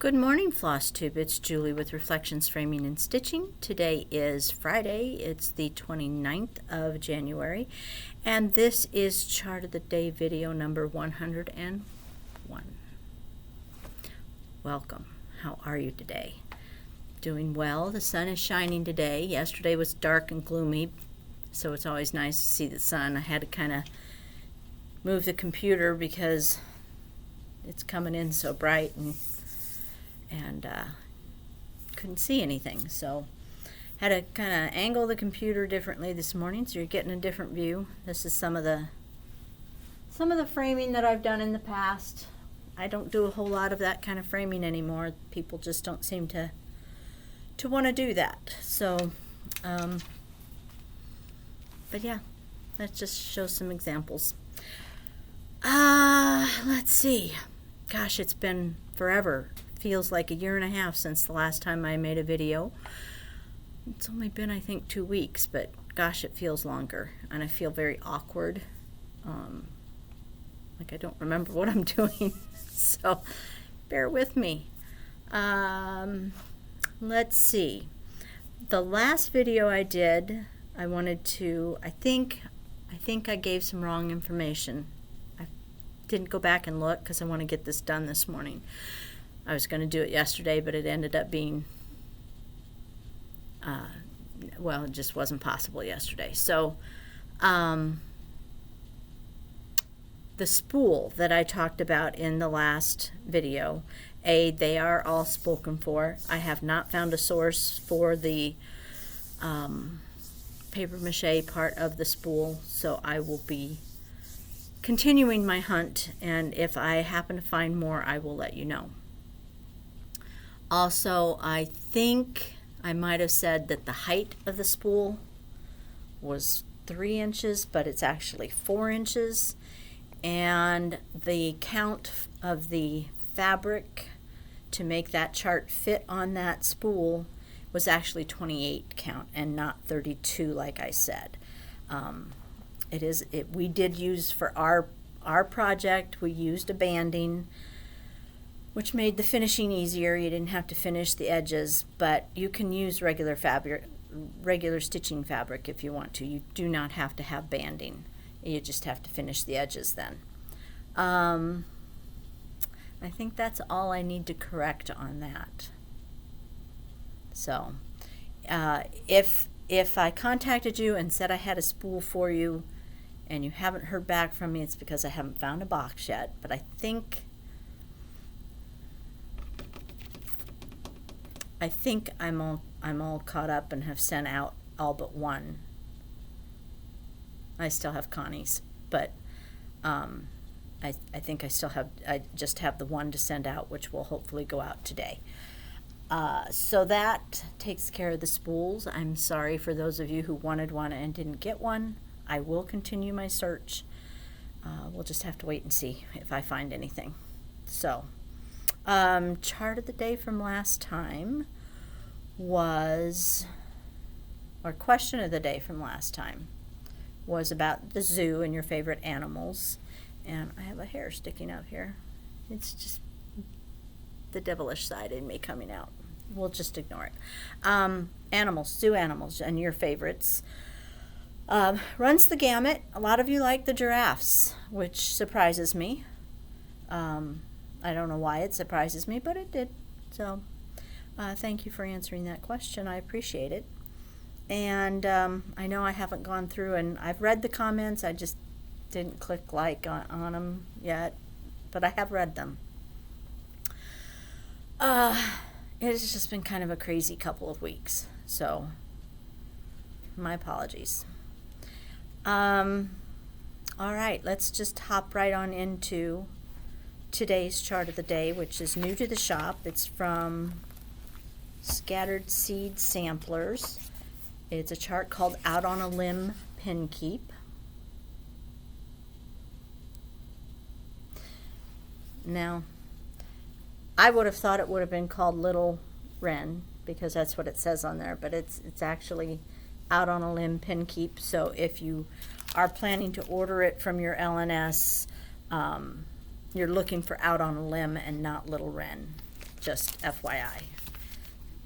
Good morning, Floss Tube. It's Julie with Reflections Framing and Stitching. Today is Friday. It's the 29th of January, and this is Chart of the Day video number 101. Welcome. How are you today? Doing well. The sun is shining today. Yesterday was dark and gloomy, so it's always nice to see the sun. I had to kind of move the computer because it's coming in so bright and couldn't see anything, so had to kind of angle the computer differently this morning, so you're getting a different view. This is some of the framing that I've done in the past. I don't do a whole lot of that kind of framing anymore. People just don't seem to want to do that. So but yeah, let's just show some examples. Let's see. Gosh, it's been forever. Feels like a year and a half since the last time I made a video. It's only been, I think, 2 weeks, but gosh, it feels longer, and I feel very awkward. Like I don't remember what I'm doing, so bear with me. Let's see. The last video I did, I think I gave some wrong information. I didn't go back and look because I want to get this done this morning. I was going to do it yesterday, but it ended up being, well, it just wasn't possible yesterday. So the spool that I talked about in the last video, they are all spoken for. I have not found a source for the paper mache part of the spool, so I will be continuing my hunt, and if I happen to find more, I will let you know. Also, I think I might have said that the height of the spool was 3 inches, but it's actually 4 inches. And the count of the fabric to make that chart fit on that spool was actually 28 count and not 32 like I said. We did use for our project, we used a banding, which made the finishing easier. You didn't have to finish the edges, but you can use regular stitching fabric if you want to. You do not have to have banding. You just have to finish the edges then. I think that's all I need to correct on that. So if I contacted you and said I had a spool for you and you haven't heard back from me, it's because I haven't found a box yet, but I think I'm all caught up and have sent out all but one. I still have Connie's, but I think I just have the one to send out, which will hopefully go out today. So that takes care of the spools. I'm sorry for those of you who wanted one and didn't get one. I will continue my search. We'll just have to wait and see if I find anything. So chart of the day from last time was, or question of the day from last time was about the zoo and your favorite animals. And I have a hair sticking out here. It's just the devilish side in me coming out. We'll just ignore it. Animals, zoo animals, and your favorites. Runs the gamut. A lot of you like the giraffes, which surprises me. I don't know why it surprises me, but it did. So thank you for answering that question. I appreciate it. And I know I haven't gone through, and I've read the comments. I just didn't click like on them yet, but I have read them. It's just been kind of a crazy couple of weeks, so my apologies. All right, let's just hop right on into today's chart of the day, which is new to the shop. It's from Scattered Seed Samplers. It's a chart called Out on a Limb Pin Keep. Now, I would have thought it would have been called Little Wren because that's what it says on there, but it's actually Out on a Limb Pin Keep. So if you are planning to order it from your LNS, you're looking for Out on a Limb and not Little Wren. just FYI.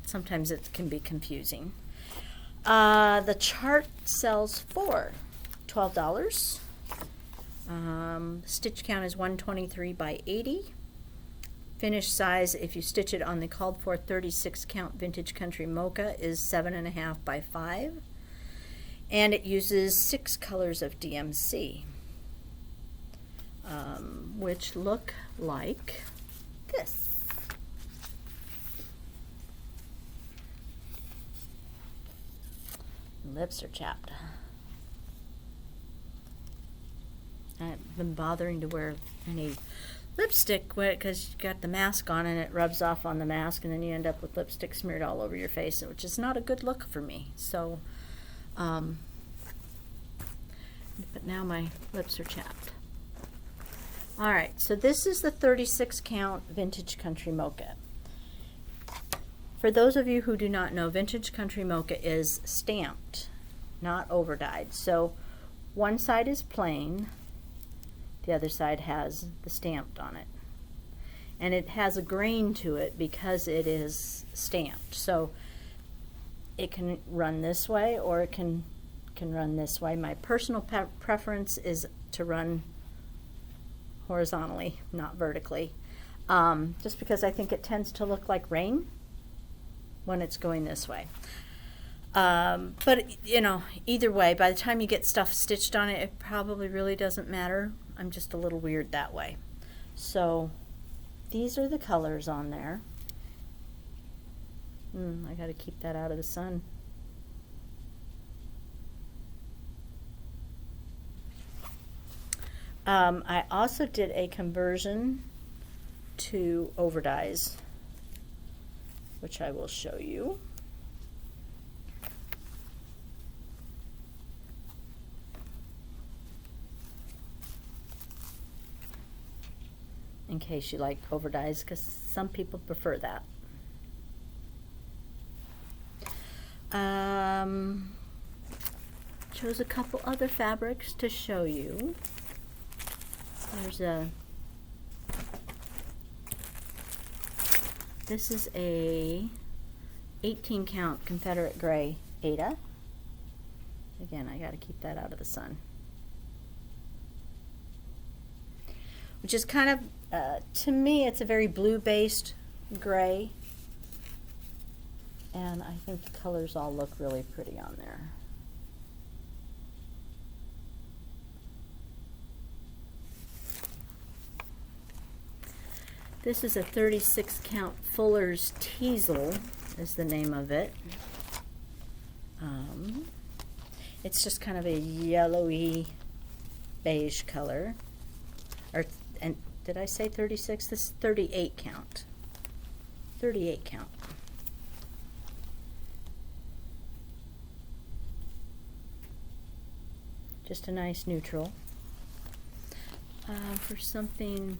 Sometimes it can be confusing. The chart sells for $12. Stitch count is 123 by 80. Finish size, if you stitch it on the called for 36 count Vintage Country Mocha, is 7.5 by 5. And it uses 6 colors of DMC, which look like this. Lips are chapped. I haven't been bothering to wear any lipstick because you got the mask on and it rubs off on the mask, and then you end up with lipstick smeared all over your face, which is not a good look for me. So, but now my lips are chapped. All right, so this is the 36 count Vintage Country Mocha. For those of you who do not know, Vintage Country Mocha is stamped, not over-dyed. So one side is plain, the other side has the stamped on it. And it has a grain to it because it is stamped. So it can run this way or it can run this way. My personal preference is to run horizontally, not vertically, just because I think it tends to look like rain when it's going this way. But you know, either way, by the time you get stuff stitched on it, it probably really doesn't matter. I'm just a little weird that way. So these are the colors on there. I got to keep that out of the sun. I also did a conversion to overdyes, which I will show you. In case you like overdyes, because some people prefer that. Chose a couple other fabrics to show you. There's this is a 18 count Confederate Gray Ada. Again, I got to keep that out of the sun. Which is kind of, to me, it's a very blue-based gray. And I think the colors all look really pretty on there. This is a 36 count Fuller's Teasel is the name of it. It's just kind of a yellowy beige color. And did I say 36? This is 38 count. 38 count. Just a nice neutral. For something,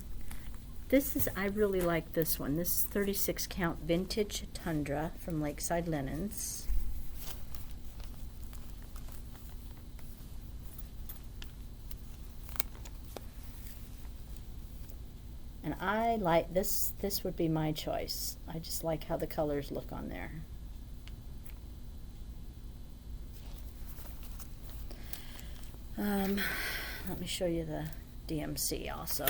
this is, I really like this one. This is 36 count Vintage Tundra from Lakeside Linens. And I like this. This would be my choice. I just like how the colors look on there. Let me show you the DMC also.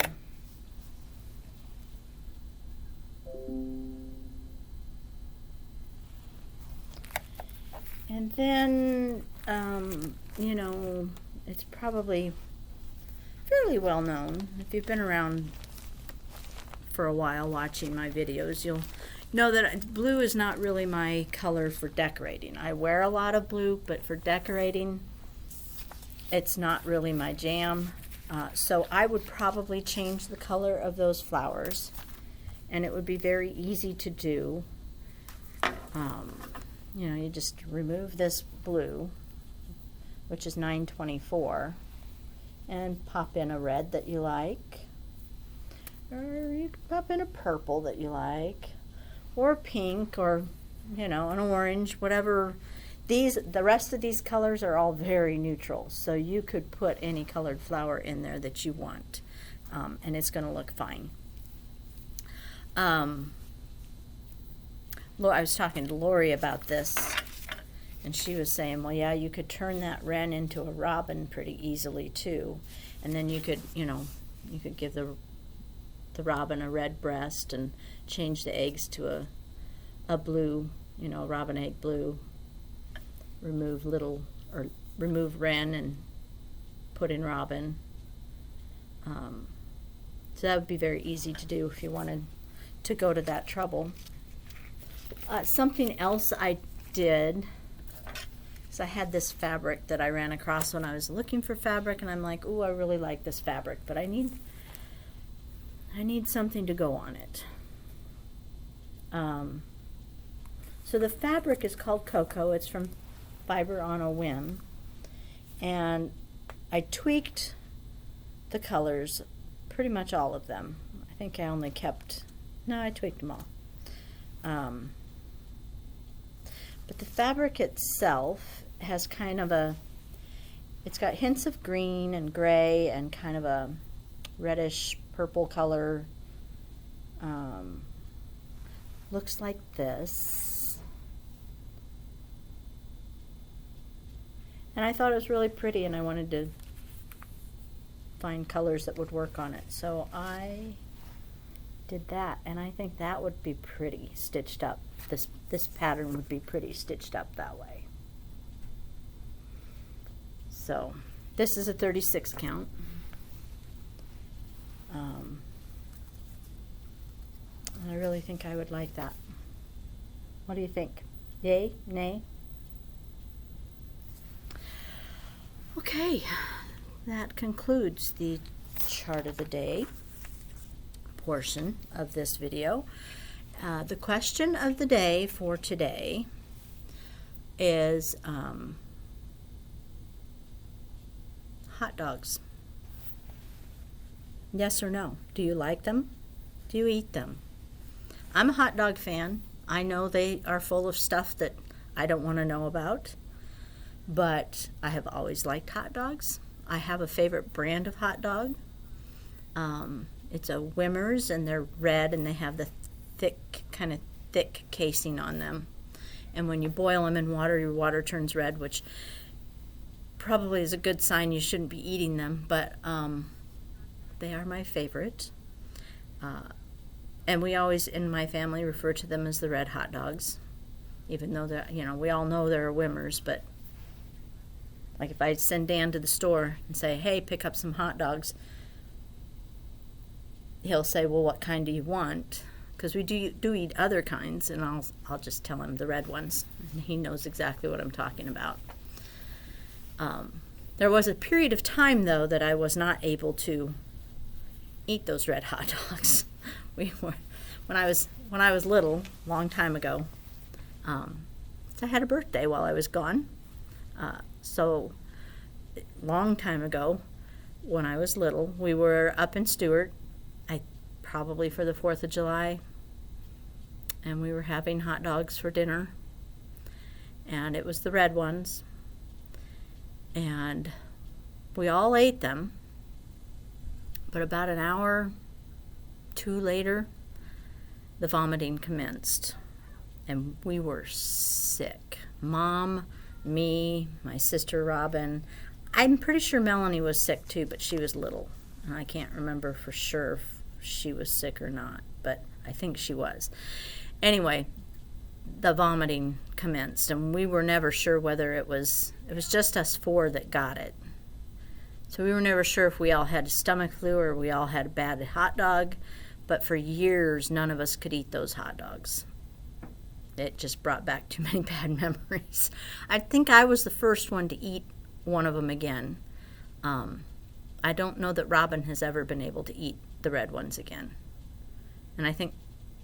And then, you know, it's probably fairly well known. If you've been around for a while watching my videos, you'll know that blue is not really my color for decorating. I wear a lot of blue, but for decorating, it's not really my jam. So I would probably change the color of those flowers, and it would be very easy to do. You know, you just remove this blue, which is 924, and pop in a red that you like, or you can pop in a purple that you like, or pink, or, you know, an orange, whatever. The rest of these colors are all very neutral, so you could put any colored flower in there that you want, and it's going to look fine. I was talking to Lori about this, and she was saying, well, yeah, you could turn that wren into a robin pretty easily too, and then you could, you could give the robin a red breast and change the eggs to a blue, robin egg blue. Remove wren and put in robin. So that would be very easy to do if you wanted to go to that trouble. Something else I did is I had this fabric that I ran across when I was looking for fabric, and I'm like, ooh, I really like this fabric, but I need something to go on it. So the fabric is called Cocoa. It's from Fiber on a Whim, and I tweaked the colors, pretty much all of them. I think I only kept, no, I tweaked them all. But the fabric itself has kind of it's got hints of green and gray and kind of a reddish purple color. Looks like this. And I thought it was really pretty, and I wanted to find colors that would work on it. So I did that, and I think that would be pretty stitched up. This pattern would be pretty stitched up that way. So this is a 36 count. And I really think I would like that. What do you think? Yay? Nay? Okay, that concludes the chart of the day portion of this video. The question of the day for today is hot dogs. Yes or no? Do you like them? Do you eat them? I'm a hot dog fan. I know they are full of stuff that I don't want to know about, but I have always liked hot dogs. I have a favorite brand of hot dog. It's a Wimmers, and they're red, and they have the kind of thick casing on them. And when you boil them in water, your water turns red, which probably is a good sign you shouldn't be eating them, but they are my favorite. And we always, in my family, refer to them as the red hot dogs, even though they're, we all know they're Wimmers, but like if I send Dan to the store and say, hey, pick up some hot dogs, he'll say, well, what kind do you want? Because we do eat other kinds, and I'll just tell him the red ones, and he knows exactly what I'm talking about. There was a period of time, though, that I was not able to eat those red hot dogs. When I was little, long time ago. I had a birthday while I was gone. So long time ago, when I was little, we were up in Stewart, probably for the 4th of July, and we were having hot dogs for dinner, and it was the red ones, and we all ate them, but about an hour, 2 later, the vomiting commenced, and we were sick. Mom, me, my sister Robin. I'm pretty sure Melanie was sick too, but she was little, and I can't remember for sure if she was sick or not, but I think she was. Anyway, the vomiting commenced, and we were never sure whether it was just us 4 that got it. So we were never sure if we all had a stomach flu or we all had a bad hot dog, but for years none of us could eat those hot dogs. It just brought back too many bad memories. I think I was the first one to eat one of them again. I don't know that Robin has ever been able to eat the red ones again. And I think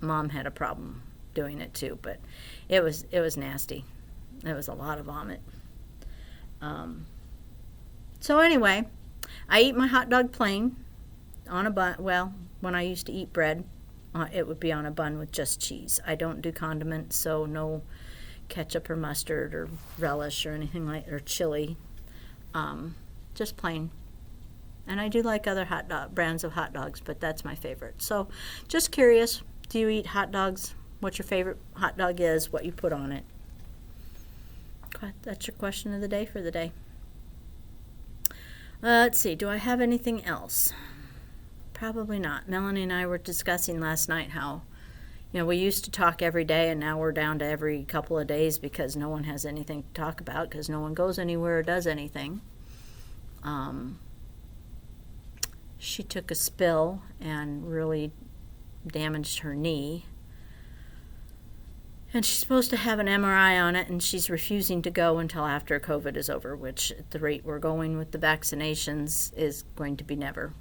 Mom had a problem doing it too, but it was nasty. It was a lot of vomit. So anyway, I eat my hot dog plain on a bun. Well, when I used to eat bread, it would be on a bun with just cheese. I don't do condiments, so no ketchup or mustard or relish or anything or chili. Just plain. And I do like other brands of hot dogs, but that's my favorite. So just curious, do you eat hot dogs what your favorite hot dog is, what you put on it. That's your question of the day for the day. Let's see, do I have anything else? Probably not. Melanie and I were discussing last night how, we used to talk every day, and now we're down to every couple of days because no one has anything to talk about because no one goes anywhere or does anything. She took a spill and really damaged her knee. And she's supposed to have an MRI on it, and she's refusing to go until after COVID is over, which at the rate we're going with the vaccinations is going to be never.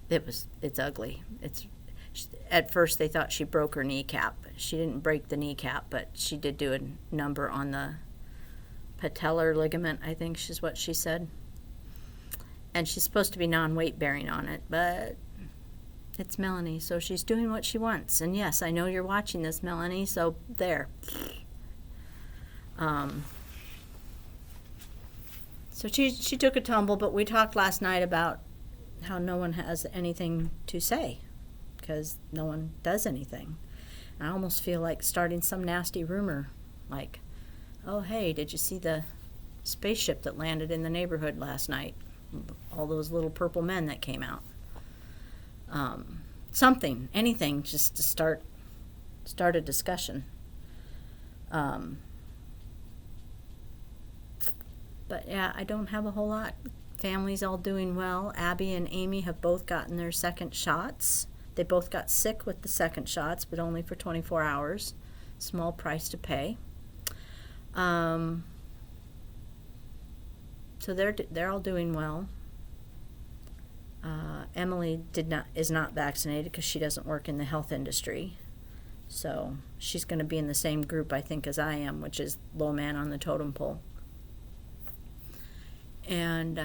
It's ugly. At first they thought she broke her kneecap. She didn't break the kneecap, but she did do a number on the patellar ligament, I think is what she said. And she's supposed to be non-weight bearing on it, but it's Melanie, so she's doing what she wants. And yes, I know you're watching this, Melanie, so there. So she took a tumble, but we talked last night about how no one has anything to say because no one does anything. I almost feel like starting some nasty rumor like, oh, hey, did you see the spaceship that landed in the neighborhood last night? All those little purple men that came out. Something, anything, just to start a discussion. But yeah, I don't have a whole lot. Family's all doing well. Abby and Amy have both gotten their second shots. They both got sick with the second shots, but only for 24 hours. Small price to pay. So they're all doing well. Emily is not vaccinated because she doesn't work in the health industry. So she's going to be in the same group, I think, as I am, which is low man on the totem pole. And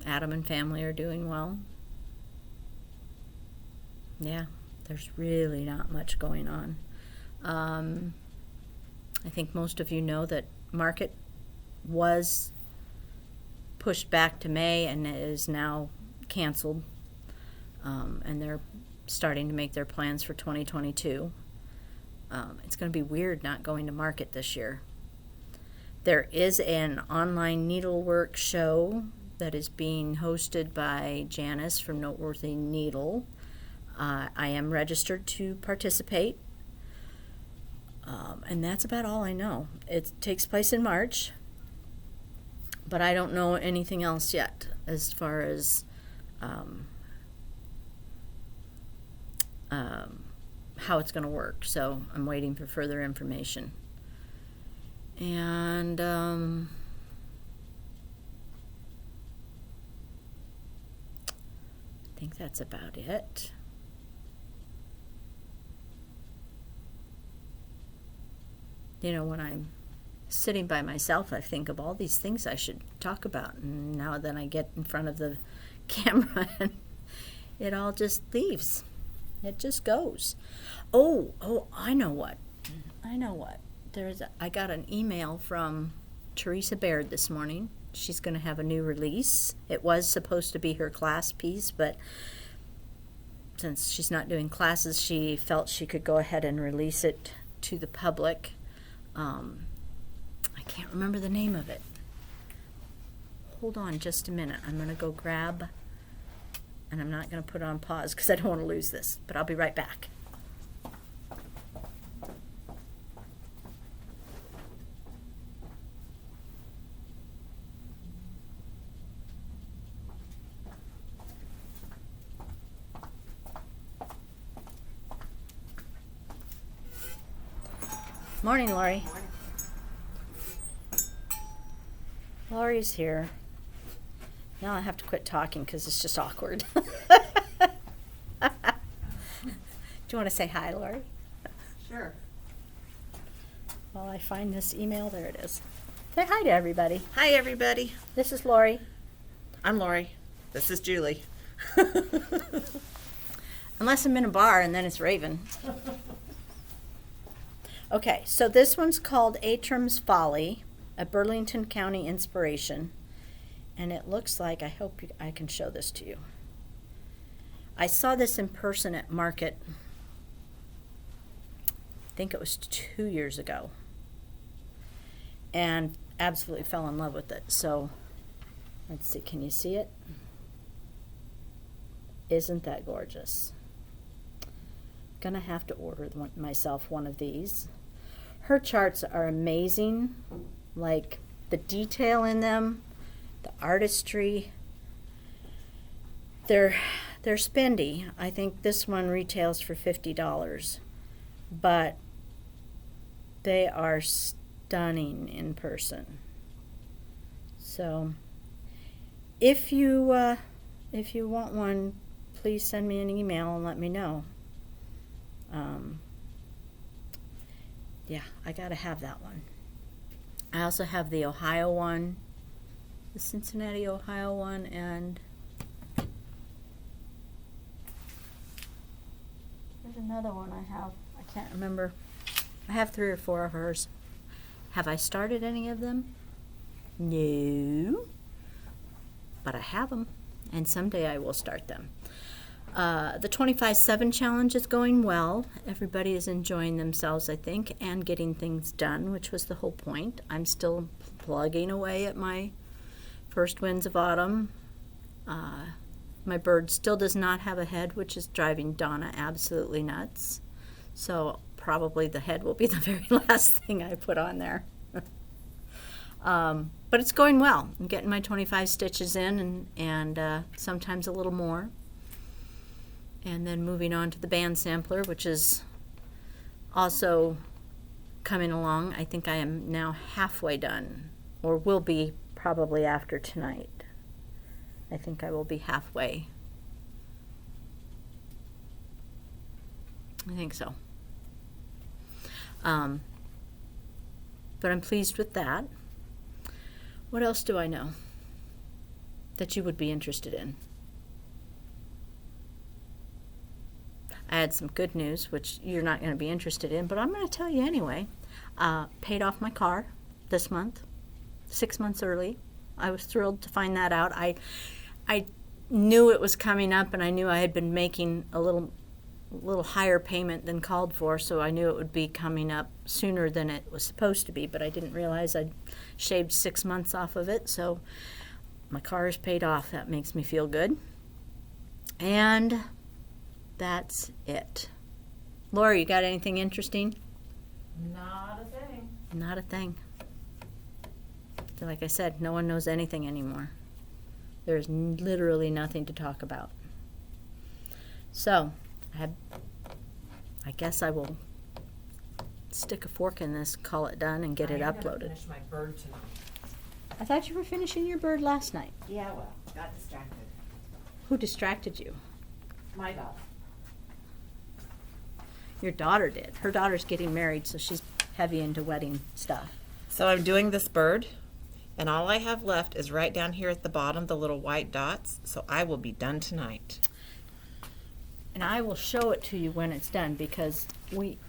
Adam and family are doing well. Yeah, there's really not much going on. I think most of you know that market was pushed back to May and is now canceled. And they're starting to make their plans for 2022. It's going to be weird not going to market this year. There is an online needlework show that is being hosted by Janice from Noteworthy Needle. I am registered to participate. And that's about all I know. It takes place in March, but I don't know anything else yet as far as how it's going to work. So I'm waiting for further information. And I think that's about it. When I'm sitting by myself, I think of all these things I should talk about. And now then I get in front of the camera and it all just leaves. It just goes. Oh, I know what. I got an email from Teresa Baird this morning. She's going to have a new release. It was supposed to be her class piece, but since she's not doing classes, she felt she could go ahead and release it to the public. I can't remember the name of it. Hold on just a minute. I'm going to go grab, and I'm not going to put it on pause because I don't want to lose this, but I'll be right back. Morning, Lori. Morning. Lori's here. Now I have to quit talking because it's just awkward. Do you want to say hi, Lori? Sure. While I find this email, there it is. Say hi to everybody. Hi, everybody. This is Lori. I'm Lori. This is Julie. Unless I'm in a bar and then it's Raven. Okay, so this one's called Atram's Folly, a Burlington County inspiration. And it looks like, I hope I can show this to you. I saw this in person at Market, I think it was 2 years ago, and absolutely fell in love with it. So let's see, can you see it? Isn't that gorgeous? Gonna have to order myself one of these. Her charts are amazing, like the detail in them, the artistry. They're spendy. I think this one retails for $50, but they are stunning in person. So if you want one, please send me an email and let me know. Yeah, I gotta have that one. I also have the Ohio one, the Cincinnati, Ohio one, and there's another one I have. I can't remember. I have 3 or 4 of hers. Have I started any of them? No. But I have them, and someday I will start them. The 25/7 challenge is going well. Everybody is enjoying themselves, I think, and getting things done, which was the whole point. I'm still plugging away at my first winds of autumn. My bird still does not have a head, which is driving Donna absolutely nuts. So probably the head will be the very last thing I put on there. But it's going well. I'm getting my 25 stitches in, and sometimes a little more. And then moving on to the band sampler, which is also coming along. I think I am now halfway done, or will be probably after tonight. I think I will be halfway. I think so. But I'm pleased with that. What else do I know that you would be interested in? I had some good news, which you're not going to be interested in, but I'm going to tell you anyway. Paid off my car this month, 6 months early. I was thrilled to find that out. I knew it was coming up, and I knew I had been making a little higher payment than called for, so I knew it would be coming up sooner than it was supposed to be, but I didn't realize I'd shaved 6 months off of it, so my car is paid off. That makes me feel good. And that's it. Laura, you got anything interesting? Not a thing. Not a thing. Like I said, no one knows anything anymore. There's literally nothing to talk about. So, I guess I will stick a fork in this, call it done, and get it uploaded. I'm gonna finish my bird tonight. I thought you were finishing your bird last night. Yeah, well, got distracted. Who distracted you? My dog. Your daughter did. Her daughter's getting married, so she's heavy into wedding stuff. So I'm doing this bird, and all I have left is right down here at the bottom, the little white dots, so I will be done tonight. And I will show it to you when it's done, because we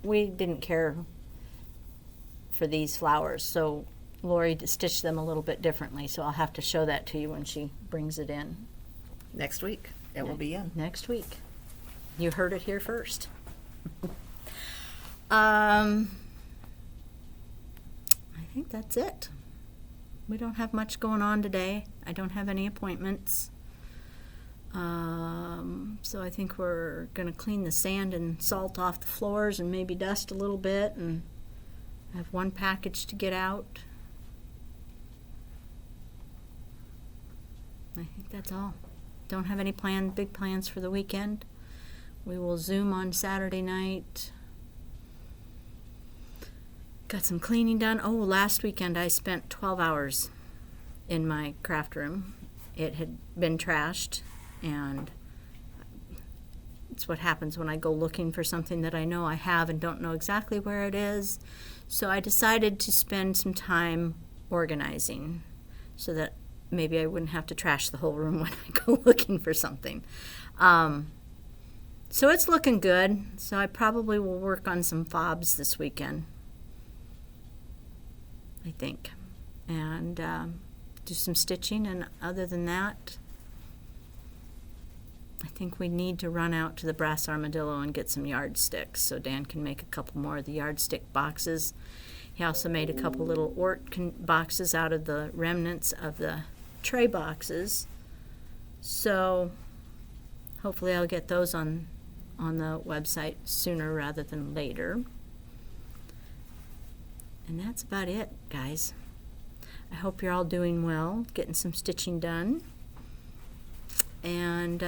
didn't care for these flowers, so Lori stitched them a little bit differently, so I'll have to show that to you when she brings it in. Next week, it will be in. Next week. You heard it here first. I think that's it. We don't have much going on today. I don't have any appointments. So I think we're going to clean the sand and salt off the floors and maybe dust a little bit, and I have one package to get out. I think that's all. Don't have any big plans for the weekend. We will Zoom on Saturday night. Got some cleaning done. Oh, last weekend I spent 12 hours in my craft room. It had been trashed, and it's what happens when I go looking for something that I know I have and don't know exactly where it is. So I decided to spend some time organizing so that maybe I wouldn't have to trash the whole room when I go looking for something. So it's looking good. So I probably will work on some fobs this weekend, I think, and do some stitching, and other than that, I think we need to run out to the Brass Armadillo and get some yardsticks so Dan can make a couple more of the yardstick boxes. He also made a couple little boxes out of the remnants of the tray boxes. So hopefully I'll get those on the website sooner rather than later. And that's about it, guys. I hope you're all doing well, getting some stitching done. And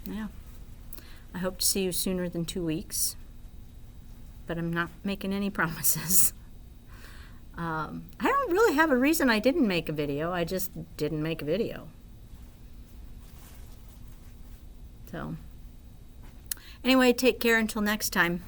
yeah, I hope to see you sooner than 2 weeks, but I'm not making any promises. I don't really have a reason I didn't make a video. I just didn't make a video. So anyway, take care until next time.